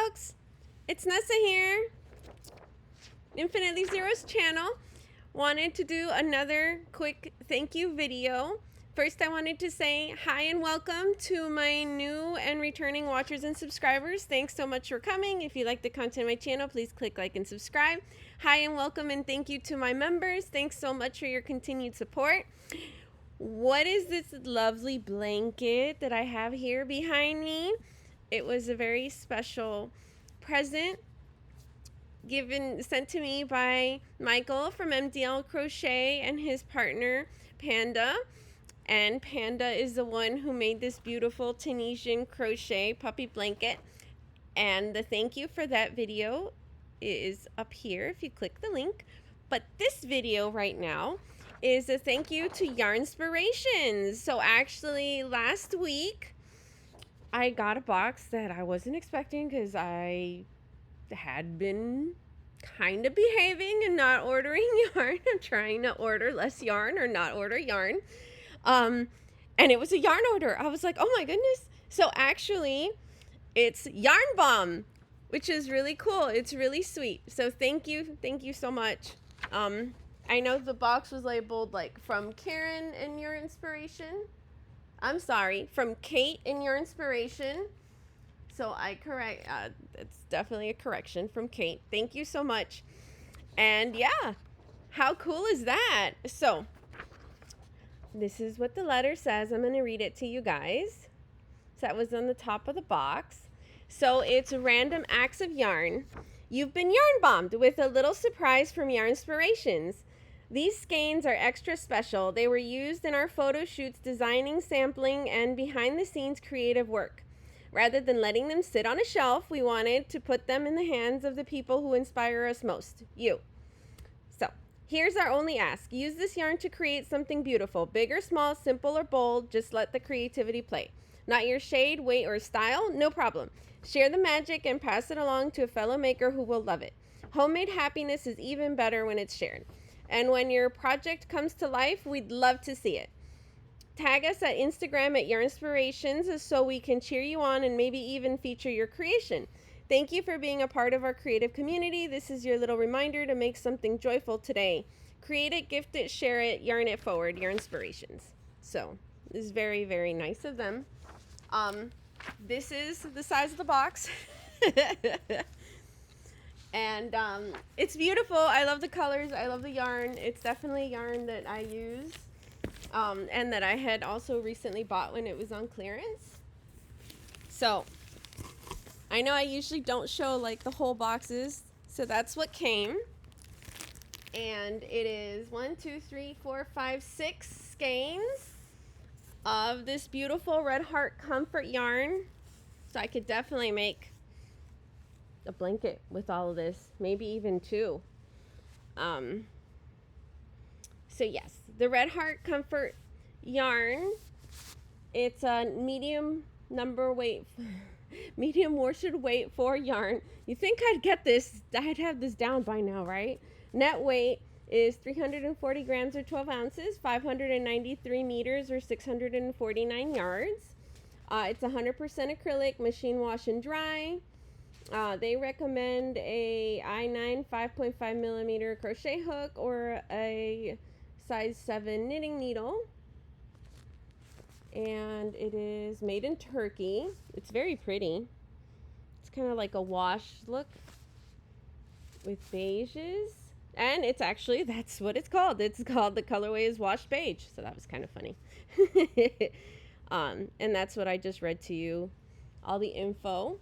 folks, it's Nessa here, Infinitely Zero's channel. Wanted to do another quick thank you video. First, I wanted to say hi and welcome to my new and returning watchers and subscribers. Thanks so much for coming. If you like the content of my channel, please click like and subscribe. Hi and welcome and thank you to my members. Thanks so much for your continued support. What is this lovely blanket that I have here behind me? It was a very special present sent to me by Michael from MDL Crochet and his partner Panda. And Panda is the one who made this beautiful Tunisian crochet puppy blanket. And the thank you for that video is up here if you click the link. But this video right now is a thank you to Yarnspirations. So actually last week I got a box that I wasn't expecting because I had been kind of behaving and not ordering yarn. I'm trying to order less yarn or not order yarn. And it was a yarn order. I was like, oh my goodness. So actually it's Yarnbomb, which is really cool. It's really sweet. So thank you so much. I know the box was labeled like from Karen and Your Inspiration. I'm sorry, from Kate and Your Inspiration. So it's definitely a correction from Kate. Thank you so much. And yeah, how cool is that? So this is what the letter says. I'm going to read it to you guys. So that was on the top of the box. So it's random acts of yarn. You've been yarn bombed with a little surprise from Yarnspirations. These skeins are extra special. They were used in our photo shoots, designing, sampling, and behind-the-scenes creative work. Rather than letting them sit on a shelf, we wanted to put them in the hands of the people who inspire us most, you. So, here's our only ask. Use this yarn to create something beautiful. Big or small, simple or bold, just let the creativity play. Not your shade, weight, or style? No problem. Share the magic and pass it along to a fellow maker who will love it. Homemade happiness is even better when it's shared. And when your project comes to life, we'd love to see it. Tag us at Instagram at Yarnspirations so we can cheer you on and maybe even feature your creation. Thank you for being a part of our creative community. This is your little reminder to make something joyful today. Create it, gift it, share it, yarn it forward, Yarnspirations. So this is very, very nice of them. This is the size of the box. And it's beautiful. I love the colors. I love the yarn. It's definitely yarn that I use. And that I had also recently bought when it was on clearance. So I know I usually don't show like the whole boxes, so that's what came. And it is 6 skeins of this beautiful Red Heart Comfort yarn. So I could definitely make a blanket with all of this, maybe even 2. So yes, the Red Heart Comfort yarn, it's a medium worsted weight 4 yarn. You think I'd get this, I'd have this down by now, right? Net weight is 340 grams or 12 ounces, 593 meters or 649 yards. It's 100% acrylic, machine wash and dry. They recommend a I9 5.5 millimeter crochet hook or a size 7 knitting needle. And it is made in Turkey. It's very pretty. It's kind of like a wash look with beiges. And it's actually, that's what it's called. It's called, the colorway is washed beige. So that was kind of funny. And that's what I just read to you, all the info.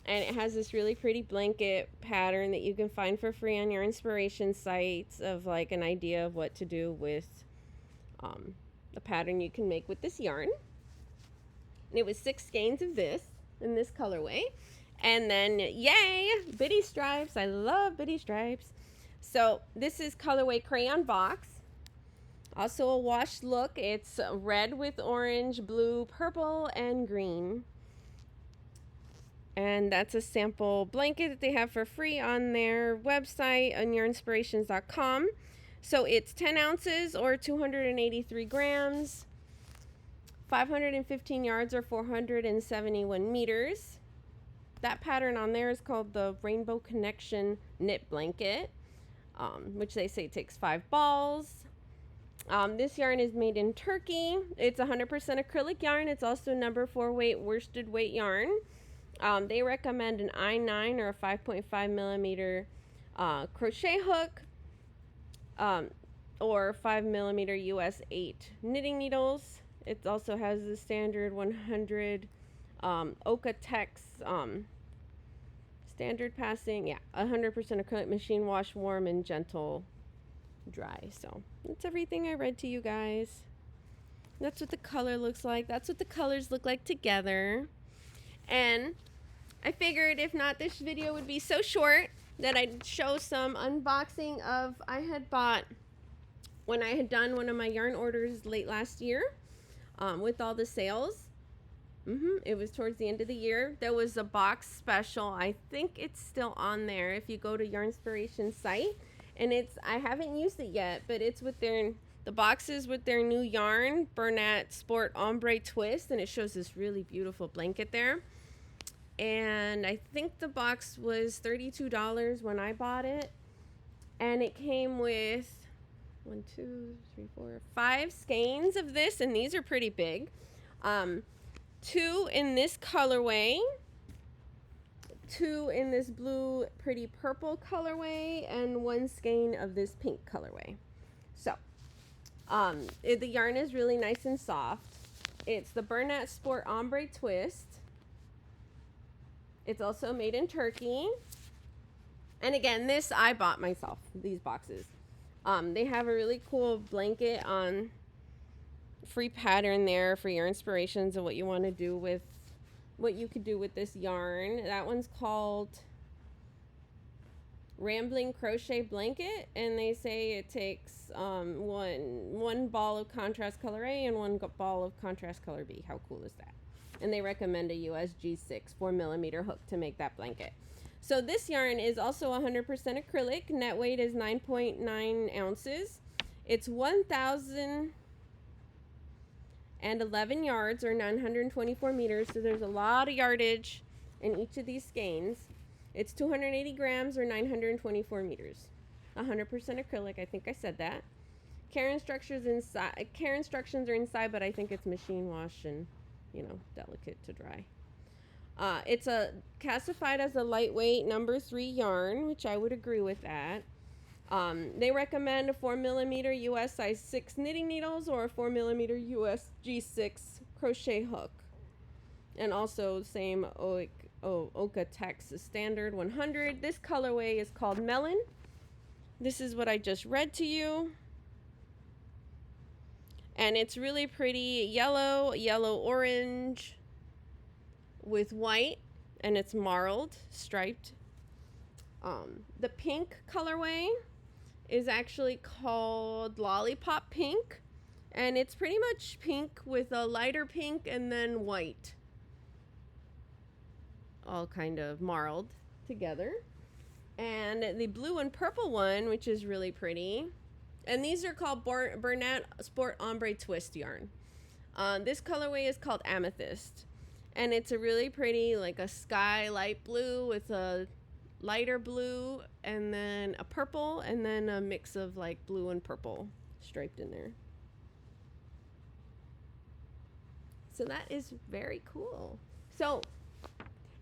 And it has this really pretty blanket pattern that you can find for free on your inspiration sites of like an idea of what to do with a pattern you can make with this yarn. And it was 6 skeins of this in this colorway. And then, yay, bitty stripes. I love bitty stripes. So this is colorway crayon box. Also a wash look. It's red with orange, blue, purple, and green. And that's a sample blanket that they have for free on their website on yarnspirations.com. So it's 10 ounces or 283 grams, 515 yards or 471 meters. that pattern on there is called the Rainbow Connection knit blanket, which they say takes 5 balls. This yarn is made in Turkey. It's 100% acrylic yarn. It's also number 4 weight worsted weight yarn. They recommend an I9 or a 5.5 millimeter crochet hook, or 5 millimeter US 8 knitting needles. It also has the standard 100 Oka Tex standard passing. Yeah, 100% acrylic, machine wash, warm and gentle dry. So that's everything I read to you guys. That's what the color looks like. That's what the colors look like together. And I figured if not, this video would be so short that I'd show some unboxing of, I had bought, when I had done one of my yarn orders late last year, with all the sales. It was towards the end of the year. There was a box special. I think it's still on there if you go to Yarnspirations site. And it's, I haven't used it yet, but it's with their, the boxes with their new yarn, Bernat Sport Ombre Twist, and it shows this really beautiful blanket there. And I think the box was $32 when I bought it. And it came with 1, 2, 3, 4, 5 skeins of this, and these are pretty big. 2 in this colorway, 2 in this blue pretty purple colorway, and 1 skein of this pink colorway. So the yarn is really nice and soft. It's the Bernat Sport Ombre Twist. It's also made in Turkey. And again, this I bought myself, these boxes. They have a really cool blanket on free pattern there for your inspirations of what you want to do with, what you could do with this yarn. That one's called Rambling Crochet Blanket, and they say it takes one ball of contrast color A and 1 ball of contrast color B. How cool is that? And they recommend a US G6 4 millimeter hook to make that blanket. So this yarn is also 100% acrylic. Net weight is 9.9 ounces. It's 1,011 yards, or 924 meters. So there's a lot of yardage in each of these skeins. It's 280 grams, or 924 meters. 100% acrylic. I think I said that. Care instructions inside. Care instructions are inside, but I think it's machine wash and, you know, delicate to dry. It's classified as a lightweight number 3 yarn, which I would agree with that. They recommend a 4 millimeter US size 6 knitting needles, or a 4 millimeter US G6 crochet hook. And also same Oka Tex standard 100. This colorway is called Melon. This is what I just read to you. And it's really pretty yellow orange with white, and it's marled, striped. The pink colorway is actually called Lollipop Pink, and it's pretty much pink with a lighter pink and then white, all kind of marled together. And the blue and purple one, which is really pretty, and these are called Bernat Sport Ombre Twist yarn. This colorway is called Amethyst, and it's a really pretty, like a sky light blue with a lighter blue, and then a purple, and then a mix of like blue and purple striped in there. So that is very cool. So,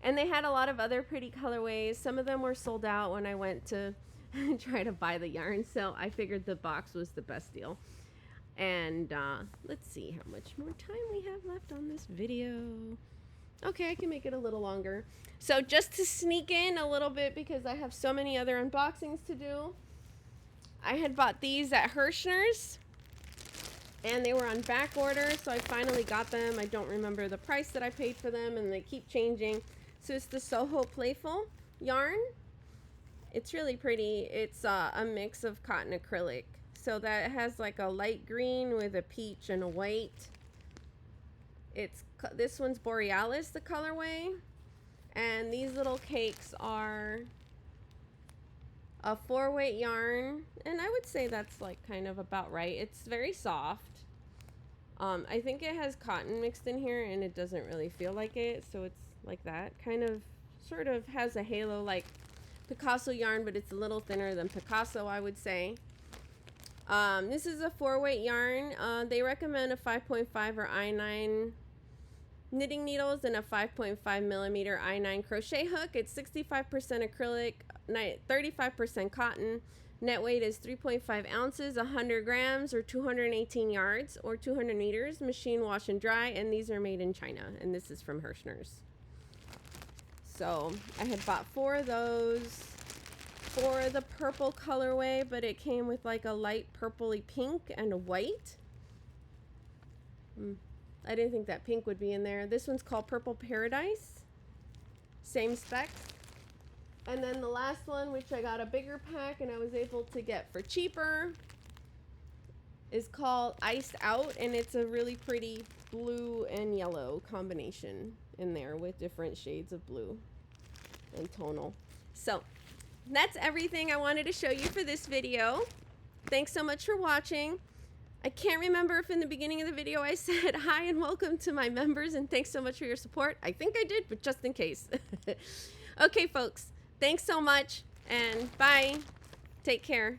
and they had a lot of other pretty colorways. Some of them were sold out when I went to try to buy the yarn, so I figured the box was the best deal. And let's see how much more time we have left on this video. Okay, I can make it a little longer. So just to sneak in a little bit, because I have so many other unboxings to do, I had bought these at Herrschners, and they were on back order, so I finally got them. I don't remember the price that I paid for them, and they keep changing. So it's the Soho Playful yarn. It's really pretty. It's a mix of cotton acrylic. So that has like a light green with a peach and a white. This one's Borealis, the colorway. And these little cakes are a 4-weight yarn. And I would say that's like kind of about right. It's very soft. I think it has cotton mixed in here, and it doesn't really feel like it. So it's like that, kind of sort of has a halo like Picasso yarn, but it's a little thinner than Picasso, I would say. This is a 4-weight yarn. They recommend a 5.5 or I9 knitting needles and a 5.5 millimeter I9 crochet hook. It's 65% acrylic, 35% cotton. Net weight is 3.5 ounces, 100 grams, or 218 yards, or 200 meters. Machine wash and dry, and these are made in China, and this is from Herrschners. So I had bought 4 of those for the purple colorway, but it came with like a light purpley pink and a white. I didn't think that pink would be in there. This one's called Purple Paradise. Same specs. And then the last one, which I got a bigger pack and I was able to get for cheaper, is called Iced Out, and it's a really pretty blue and yellow combination in there with different shades of blue and tonal. So that's everything I wanted to show you for this video. Thanks so much for watching. I can't remember if in the beginning of the video I said hi and welcome to my members and thanks so much for your support. I think I did, but just in case. Okay, folks. Thanks so much, and bye. Take care.